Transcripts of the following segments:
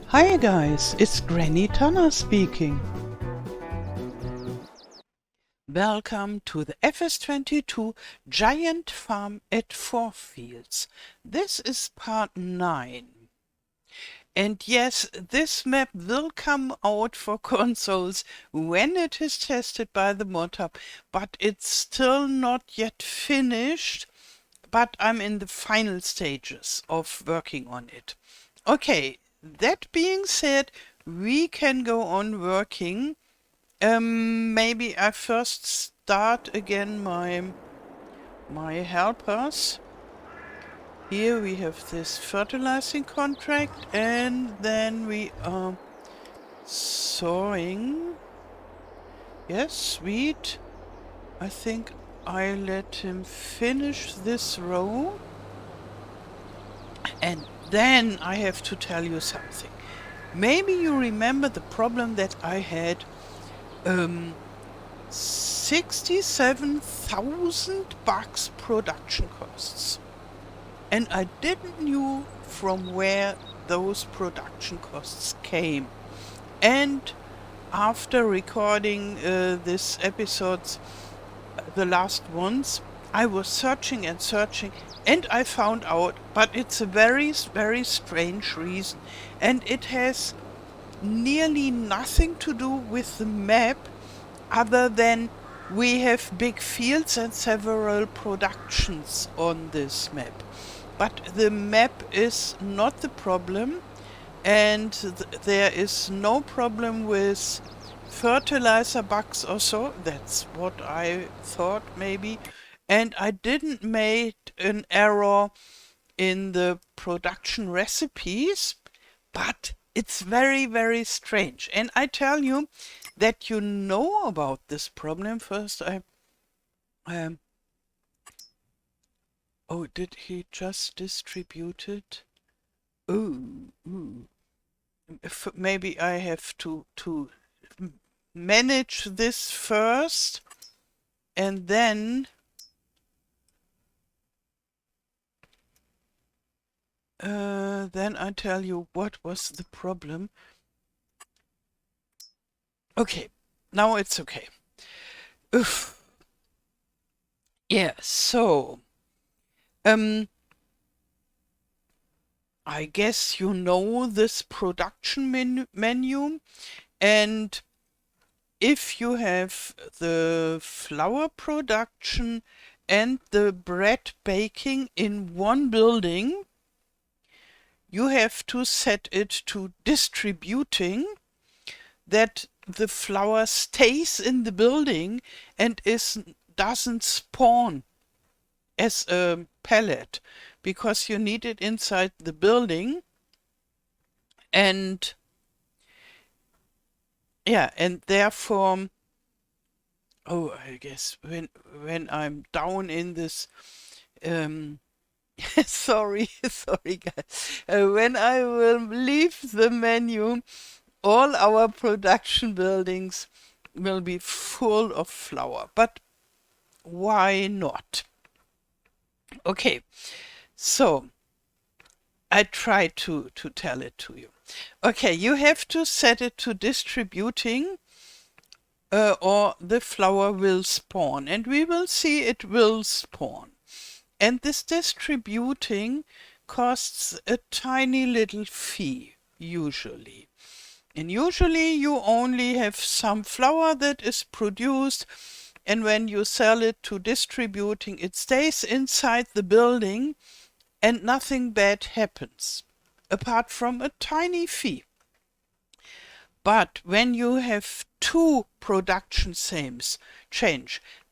Hi guys, it's Granny Tana speaking. Welcome to the FS22 Giant Farm at FourFields. This is part 9. And yes, this map will come out for consoles when it is tested by the mod hub, but it's still not yet finished, but I'm in the final stages of working on it. Okay, that being said, we can go on working. Maybe I first start again my helpers. Here we have this fertilizing contract, and then we are sowing. Yes, sweet. I think I let him finish this row. And then I have to tell you something. Maybe you remember the problem that I had. 67,000 bucks production costs. And I didn't know from where those production costs came. And after recording this episodes, the last ones, I was searching and searching, and I found out, but it's a very, very strange reason, and it has nearly nothing to do with the map, other than we have big fields and several productions on this map. But the map is not the problem, and there is no problem with fertilizer bugs or so. That's what I thought maybe. And I didn't make an error in the production recipes, but it's very, very strange. And I tell you that you know about this problem. First, oh, did he just distribute it? Oh, maybe I have to manage this first, and then I tell you what was the problem. Okay, now it's okay. Oof. Yeah, so I guess you know this production menu, and if you have the flour production and the bread baking in one building, you have to set it to distributing, that the flour stays in the building and doesn't spawn as a pellet, because you need it inside the building. And yeah, and therefore, oh, I guess when I'm down in this sorry guys, when I will leave the menu, all our production buildings will be full of flour, but why not? Okay, so I try to tell it to you. Okay, you have to set it to distributing, or the flour will spawn, and we will see it will spawn. And this distributing costs a tiny little fee, usually. And usually you only have some flour that is produced, and when you sell it to distributing, it stays inside the building and nothing bad happens, apart from a tiny fee. But when you have two production chains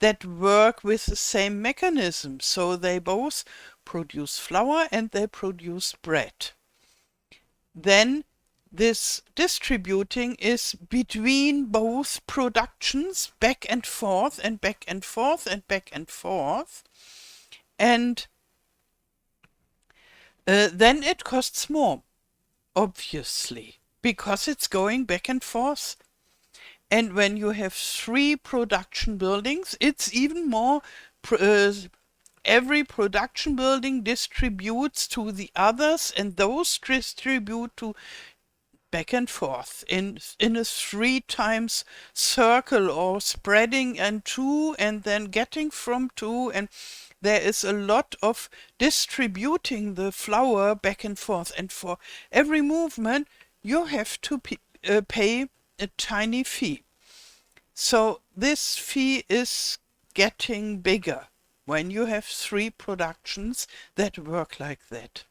that work with the same mechanism, so they both produce flour and they produce bread, then this distributing is between both productions, back and forth and back and forth and back and forth, and then it costs more, obviously, because it's going back and forth. And when you have 3 production buildings, it's even more every production building distributes to the others, and those distribute to back and forth in a 3 times circle, or spreading and two and then getting from two, and there is a lot of distributing the flour back and forth, and for every movement you have to pay a tiny fee. So this fee is getting bigger when you have 3 productions that work like that.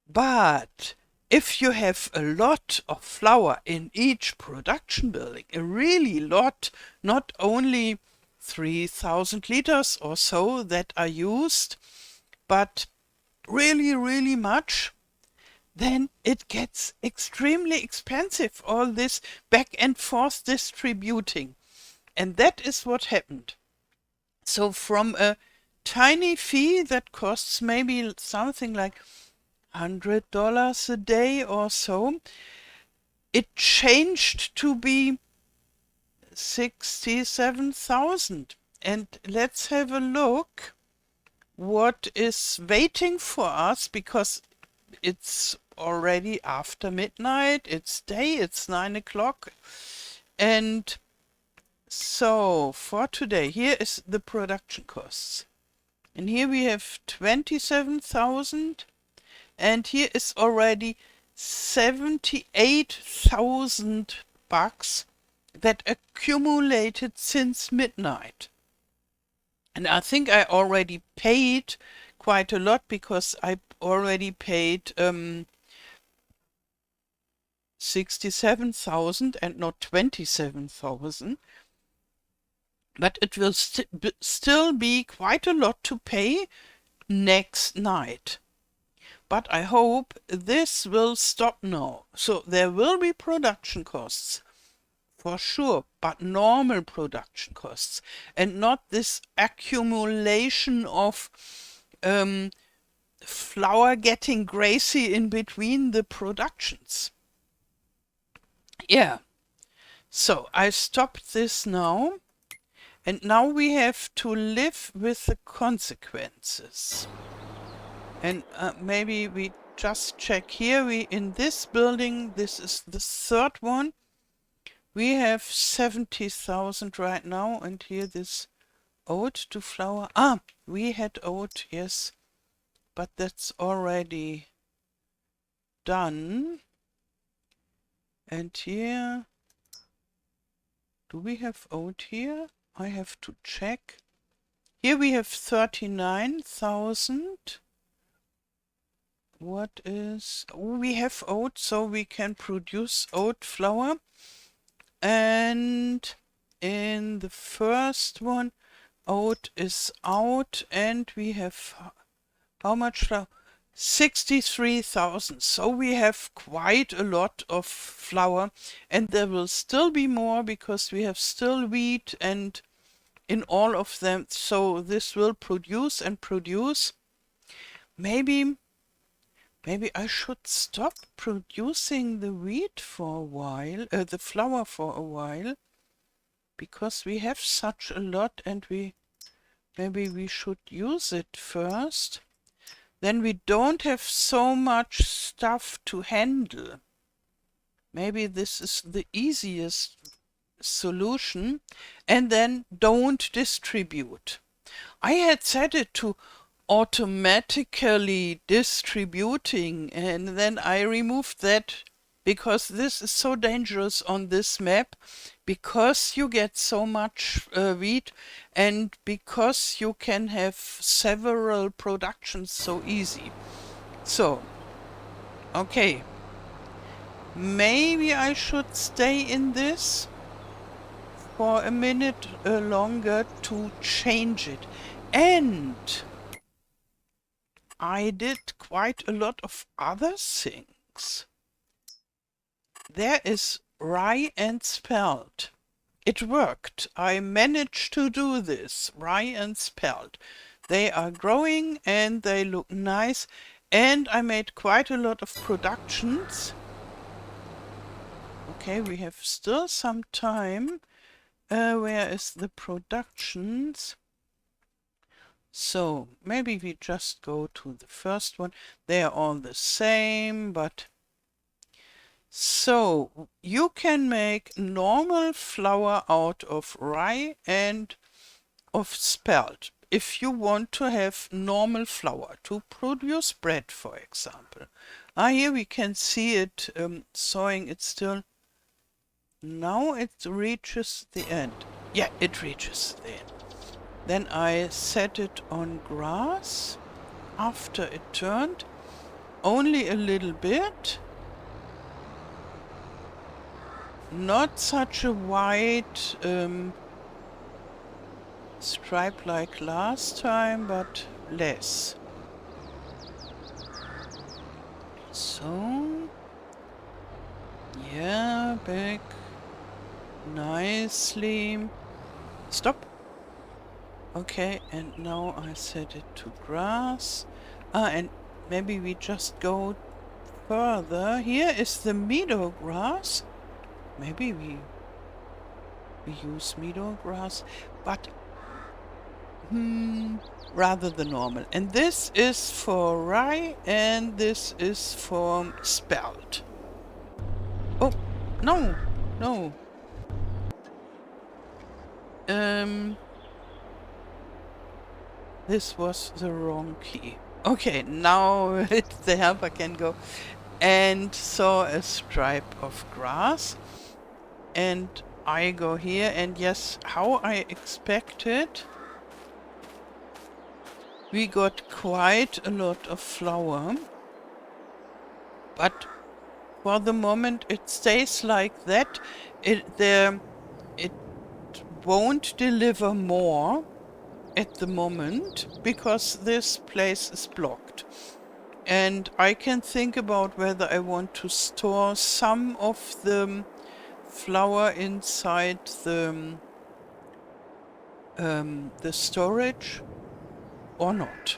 But if you have a lot of flour in each production building, a really lot, not only 3,000 liters or so that are used, but really, really much, then it gets extremely expensive, all this back and forth distributing. And that is what happened. So from a tiny fee that costs maybe something like $100 a day or so, it changed to be 67,000. And let's have a look what is waiting for us, because it's already after midnight, it's day, it's 9 o'clock. And so for today, here is the production costs. And here we have 27,000. And here is already 78,000 bucks that accumulated since midnight. And I think I already paid quite a lot, because I already paid 67,000 and not 27,000. But it will still be quite a lot to pay next night. But I hope this will stop now. So there will be production costs, for sure, but normal production costs, and not this accumulation of flour getting greasy in between the productions. Yeah, so I stopped this now, and now we have to live with the consequences. And maybe we just check here. We in this building, this is the 3rd one. We have 70,000 right now, and here this ode to flour. We had ode, yes, but that's already done. And here, do we have ode here? I have to check. Here we have 39,000. What is... Oh, we have oat, so we can produce oat flour. And in the first one, oat is out, and we have how much flour? 63,000. So we have quite a lot of flour, and there will still be more, because we have still wheat and in all of them. So this will produce and produce. Maybe I should stop producing the wheat for a while, the flour for a while, because we have such a lot, and maybe we should use it first. Then we don't have so much stuff to handle. Maybe this is the easiest solution, and then don't distribute. I had set it to automatically distributing, and then I removed that, because this is so dangerous on this map, because you get so much wheat, and because you can have several productions so easy. So, okay, maybe I should stay in this for a minute longer to change it. And I did quite a lot of other things. There is rye and spelt. It worked. I managed to do this. Rye and spelt. They are growing and they look nice. And I made quite a lot of productions. Okay, we have still some time. Where is the productions? So maybe we just go to the first one. They are all the same, but so you can make normal flour out of rye and of spelt. If you want to have normal flour to produce bread, for example. Here we can see it sewing it still. Now it reaches the end. Yeah, it reaches the end. Then I set it on grass after it turned, only a little bit. Not such a wide stripe like last time, but less. So, yeah, back nicely. Stop. Okay, and now I set it to grass. And maybe we just go further. Here is the meadow grass. Maybe we use meadow grass, but rather the normal. And this is for rye and this is for spelt. Oh, no, no. This was the wrong key. Okay, now the helper can go and saw a stripe of grass. And I go here and yes, how I expected, we got quite a lot of flour. But for the moment it stays like that. It won't deliver more at the moment because this place is blocked. And I can think about whether I want to store some of the flour inside the storage or not.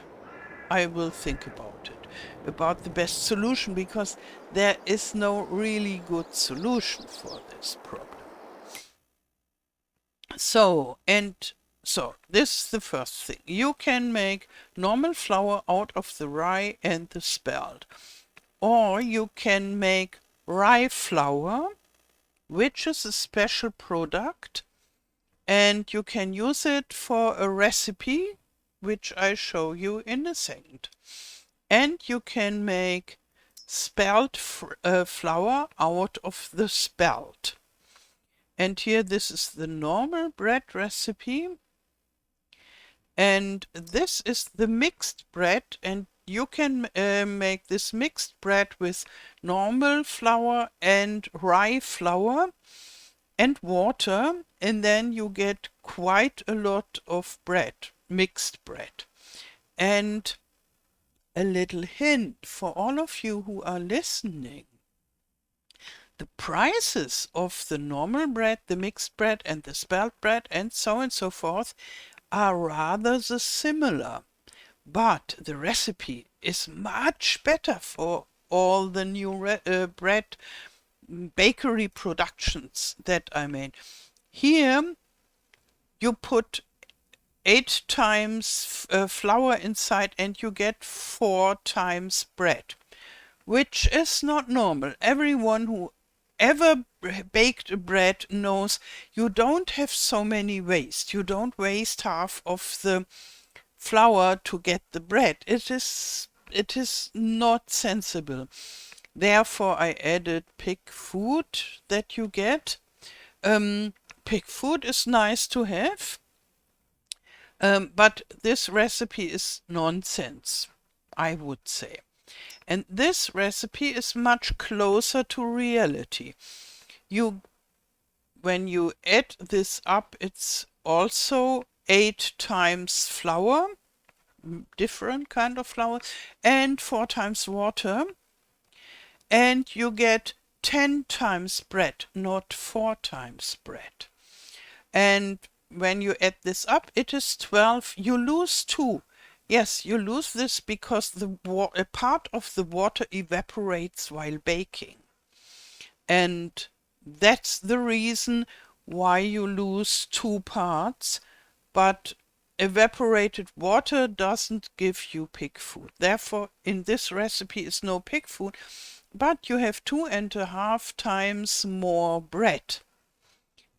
I will think about it, about the best solution, because there is no really good solution for this problem. So this is the first thing. You can make normal flour out of the rye and the spelt. Or you can make rye flour, which is a special product, and you can use it for a recipe, which I show you in a second. And you can make spelt flour out of the spelt. And here this is the normal bread recipe. And this is the mixed bread, and you can make this mixed bread with normal flour and rye flour and water, and then you get quite a lot of bread, mixed bread. And a little hint for all of you who are listening. The prices of the normal bread, the mixed bread and the spelt bread and so on and so forth are rather similar, but the recipe is much better for all the new bread bakery productions that I made. Here you put 8 times flour inside and you get 4 times bread, which is not normal. Everyone who ever baked bread knows you don't have so many waste. You don't waste half of the flour to get the bread. It is not sensible. Therefore I added pig food that you get. Pig food is nice to have, but this recipe is nonsense, I would say. And this recipe is much closer to reality. When you add this up, it's also 8 times flour, different kind of flour, and 4 times water. And you get 10 times bread, not 4 times bread. And when you add this up, it is 12. You lose 2. Yes, you lose this because a part of the water evaporates while baking. And that's the reason why you lose 2 parts. But evaporated water doesn't give you pig food. Therefore, in this recipe is no pig food, but you have 2.5 times more bread.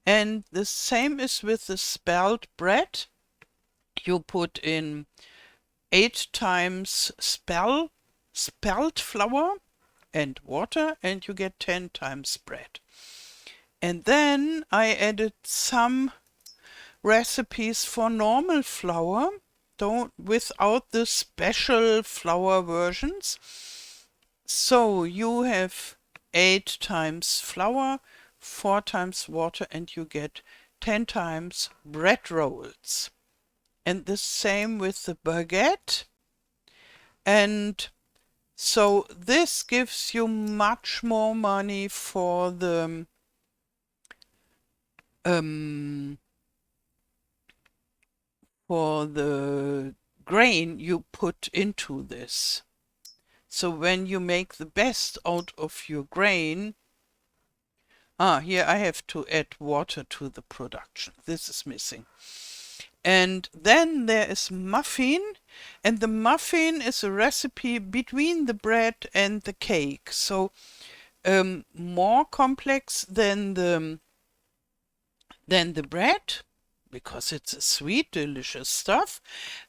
And the same is with the spelt bread. You put in 8 times spelt flour and water, and you get 10 times bread. And then I added some recipes for normal flour, without the special flour versions. So you have 8 times flour, 4 times water, and you get 10 times bread rolls. And the same with the baguette. And so this gives you much more money for the grain you put into this. So when you make the best out of your grain, here I have to add water to the production. This is missing. And then there is muffin, and the muffin is a recipe between the bread and the cake. So more complex than the bread, because it's a sweet, delicious stuff,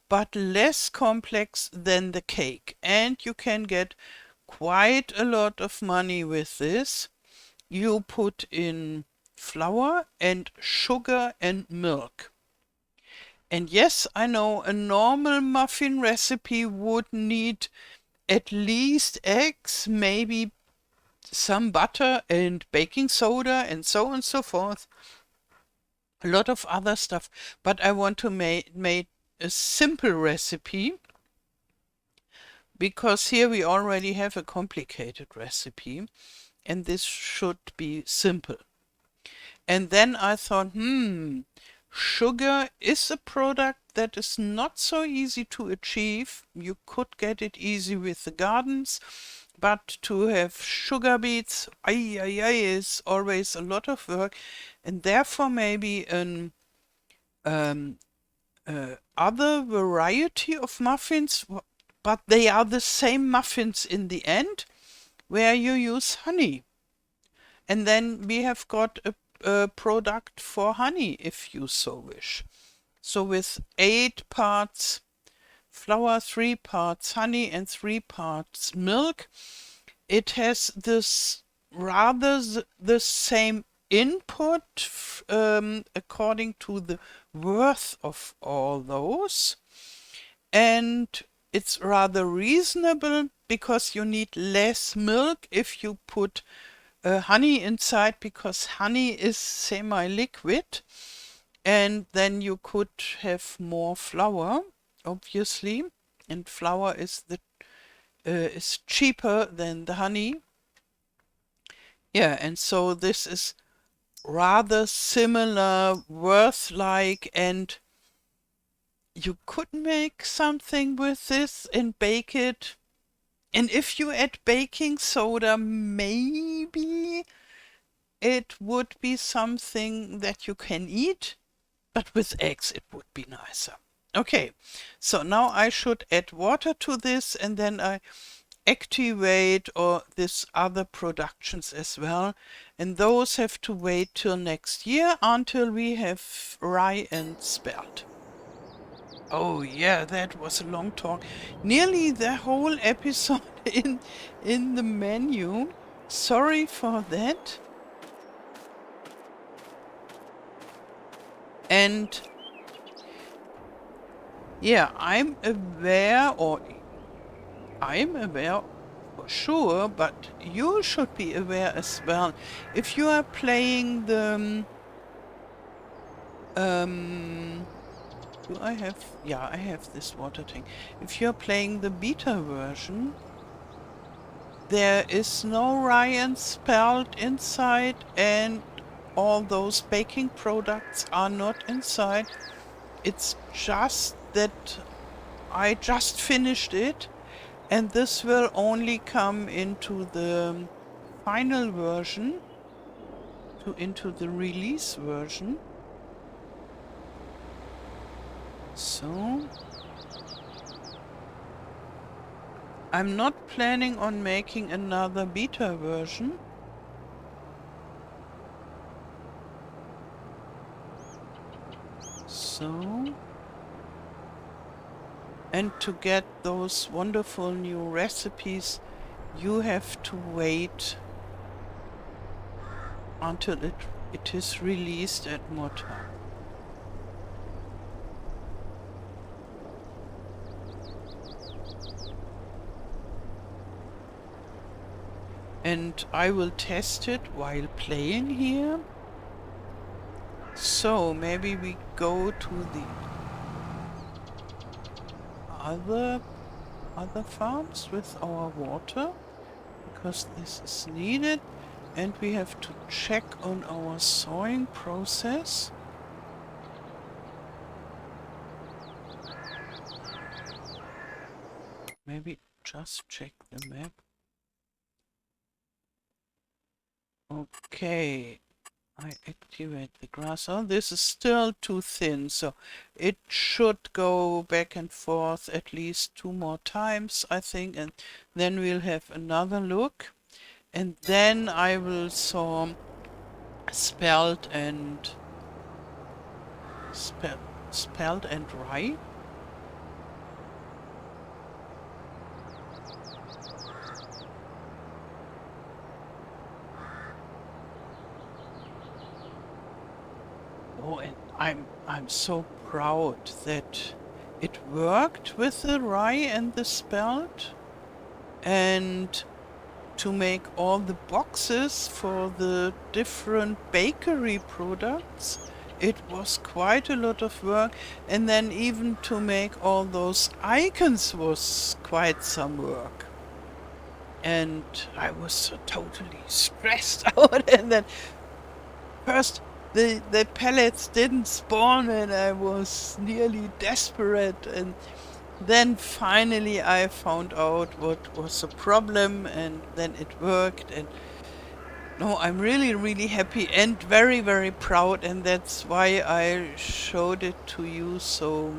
but less complex than the cake. And you can get quite a lot of money with this. You put in flour and sugar and milk. And yes, I know a normal muffin recipe would need at least eggs, maybe some butter and baking soda and so on and so forth. A lot of other stuff, but I want to make a simple recipe, because here we already have a complicated recipe and this should be simple. And then I thought, sugar is a product that is not so easy to achieve. You could get it easy with the gardens, but to have sugar beets, is always a lot of work, and therefore maybe an other variety of muffins, but they are the same muffins in the end, where you use honey. And then we have got a product for honey, if you so wish. So with 8 parts flour, 3 parts honey, and 3 parts milk, it has this rather the same input according to the worth of all those. And it's rather reasonable, because you need less milk if you put honey inside, because honey is semi-liquid, and then you could have more flour, obviously, and flour is cheaper than the honey. Yeah, and so this is rather similar, worth-like, and you could make something with this and bake it. And if you add baking soda, maybe it would be something that you can eat, but with eggs it would be nicer. Okay, so now I should add water to this, and then I activate this other productions as well, and those have to wait till next year until we have rye and spelt. Oh yeah, that was a long talk. Nearly the whole episode in the menu. Sorry for that. And yeah, I'm aware for sure, but you should be aware as well. If you are playing the do I have, yeah, I have this water tank. If you're playing the beta version, there is no rye and spelt inside, and all those baking products are not inside. It's just that I just finished it, and this will only come into the final version, into the release version. So I'm not planning on making another beta version. So, and to get those wonderful new recipes, you have to wait until it is released at more time. And I will test it while playing here. So maybe we go to the other farms with our water, because this is needed, and we have to check on our sowing process. Maybe just check the map. Okay, I activate the grass. Oh, this is still too thin, so it should go back and forth at least 2 more times, I think, and then we'll have another look. And then I will sow spelt and rye. Oh, and I'm so proud that it worked with the rye and the spelt, and to make all the boxes for the different bakery products. It was quite a lot of work, and then even to make all those icons was quite some work. And I was so totally stressed out, and then first the pellets didn't spawn, and I was nearly desperate, and then finally I found out what was the problem, and then it worked. And no, I'm really, really happy and very, very proud, and that's why I showed it to you so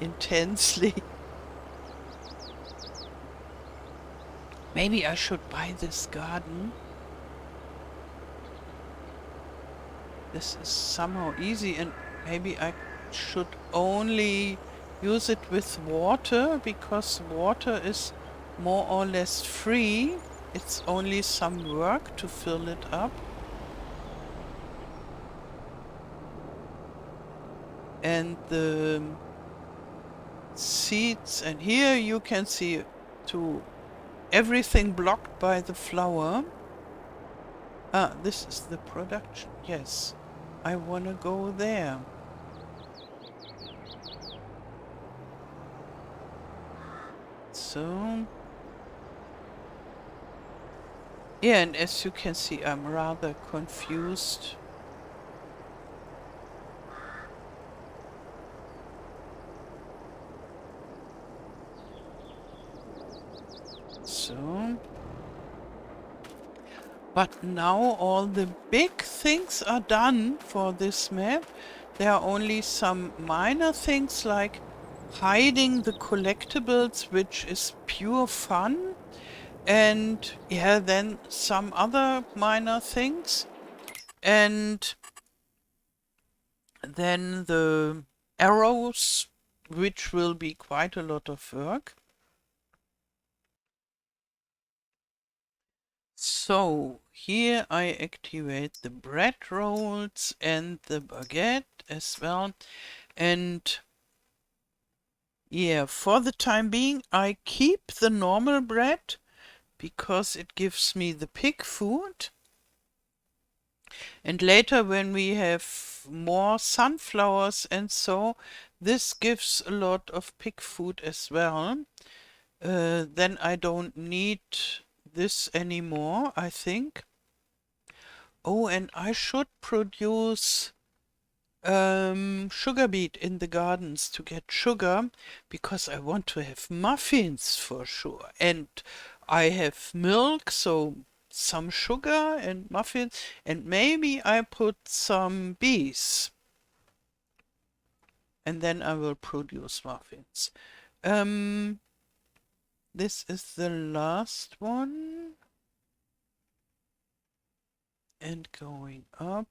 intensely. Maybe I should buy this garden. This is somehow easy, and maybe I should only use it with water, because water is more or less free. It's only some work to fill it up. And the seeds, and here you can see to everything blocked by the flower. Ah, this is the production. Yes, I wanna go there. So yeah, and as you can see, I'm rather confused. So, but now all the big things are done for this map. There are only some minor things like hiding the collectibles, which is pure fun. And yeah, then some other minor things. And then the arrows, which will be quite a lot of work. So here I activate the bread rolls and the baguette as well. And yeah, for the time being, I keep the normal bread because it gives me the pig food. And later when we have more sunflowers and so, this gives a lot of pig food as well. Then I don't need this anymore, I think. Oh, and I should produce sugar beet in the gardens to get sugar, because I want to have muffins for sure. And I have milk, so some sugar and muffins, and maybe I put some bees. and then I will produce muffins. This is the last one. And going up.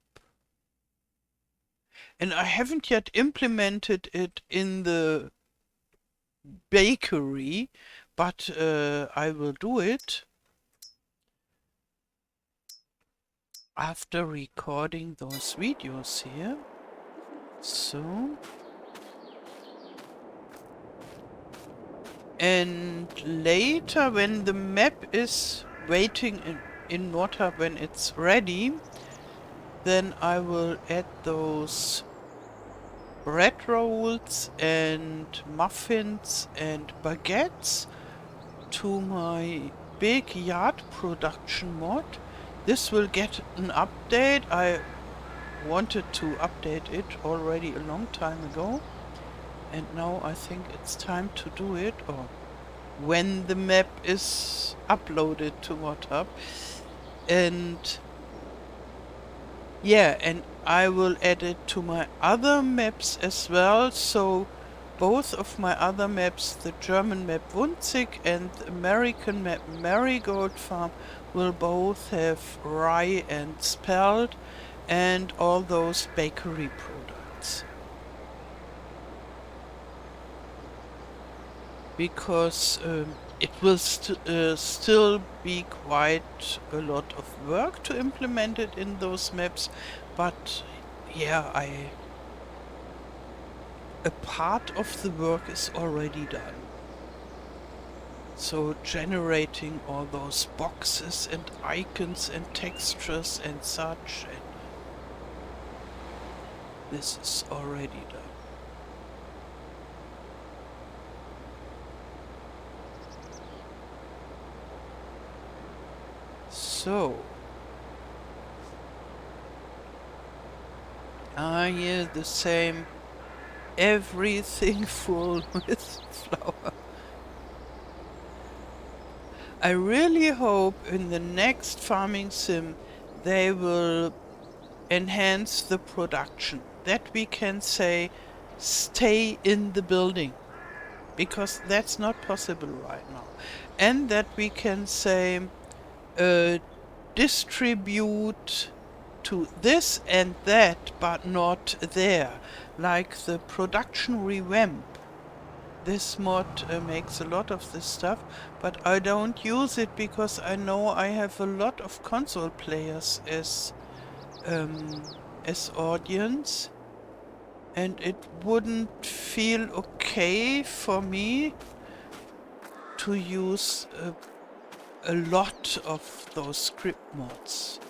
And I haven't yet implemented it in the bakery, but I will do it after recording those videos here. So. And later, when the map is waiting in Nordhub, when it's ready, then I will add those bread rolls and muffins and baguettes to my big yard production mod. This will get an update. I wanted to update it already a long time ago, and now I think it's time to do it, or when the map is uploaded to ModHub. And yeah, and I will add it to my other maps as well. So both of my other maps, the German map Wunzig and the American map Marigold Farm, will both have rye and spelt and all those bakery products. Because it will still be quite a lot of work to implement it in those maps, but yeah, a part of the work is already done. So generating all those boxes and icons and textures and such, and this is already done. So, yeah, the same, everything full with flour. I really hope in the next farming sim they will enhance the production, that we can say stay in the building, because that's not possible right now, and that we can say distribute to this and that, but not there, like the production revamp. This mod makes a lot of this stuff, but I don't use it because I know I have a lot of console players as audience, and it wouldn't feel okay for me to use a lot of those script mods.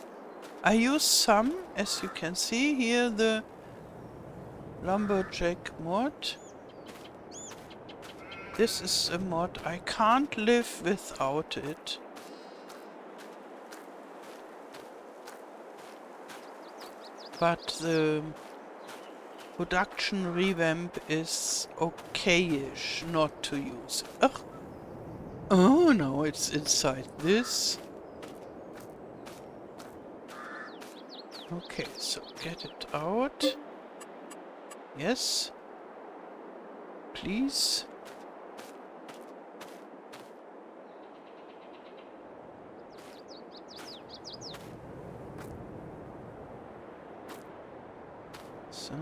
I use some, as you can see here, the Lumberjack mod. This is a mod I can't live without it. But the production revamp is okay-ish not to use it. Ugh. Oh no, it's inside this. Okay, so get it out. Yes. Please. So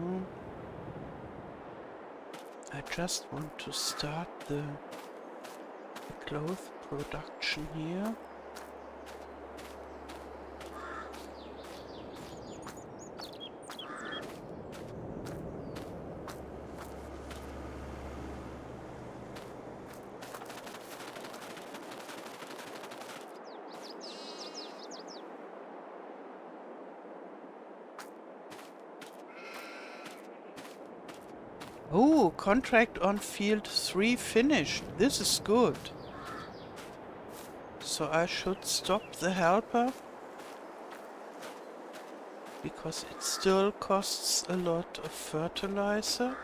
I just want to start the cloth production here. Oh, contract on field 3 finished. This is good. So I should stop the helper, because it still costs a lot of fertilizer.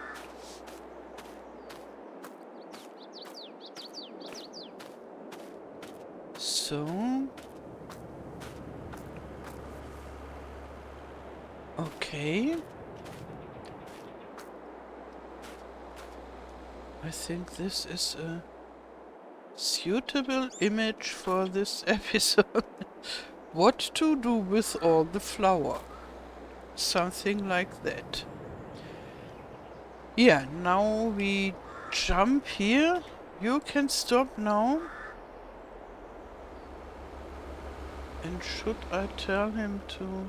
So, okay. I think this is a suitable image for this episode. What to do with all the flour? Something like that. Yeah, now we jump here. You can stop now. And should I tell him to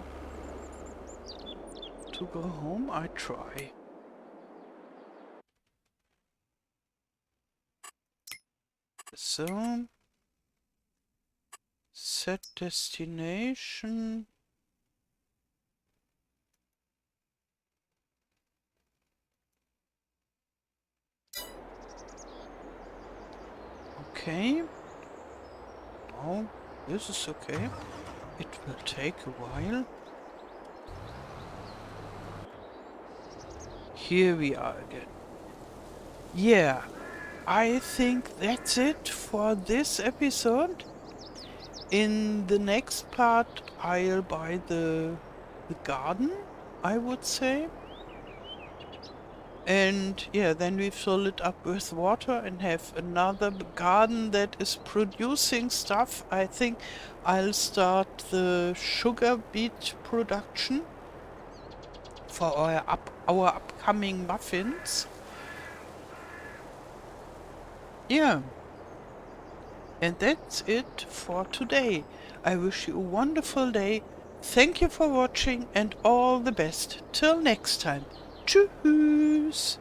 go home? I try. So, set destination. Okay. Oh, this is okay. It will take a while. Here we are again. Yeah, I think that's it for this episode. In the next part, I'll buy the garden, I would say. And yeah, then we fill it up with water and have another garden that is producing stuff. I think I'll start the sugar beet production for our upcoming muffins. Yeah. And that's it for today. I wish you a wonderful day. Thank you for watching and all the best. Till next time. Tschüss.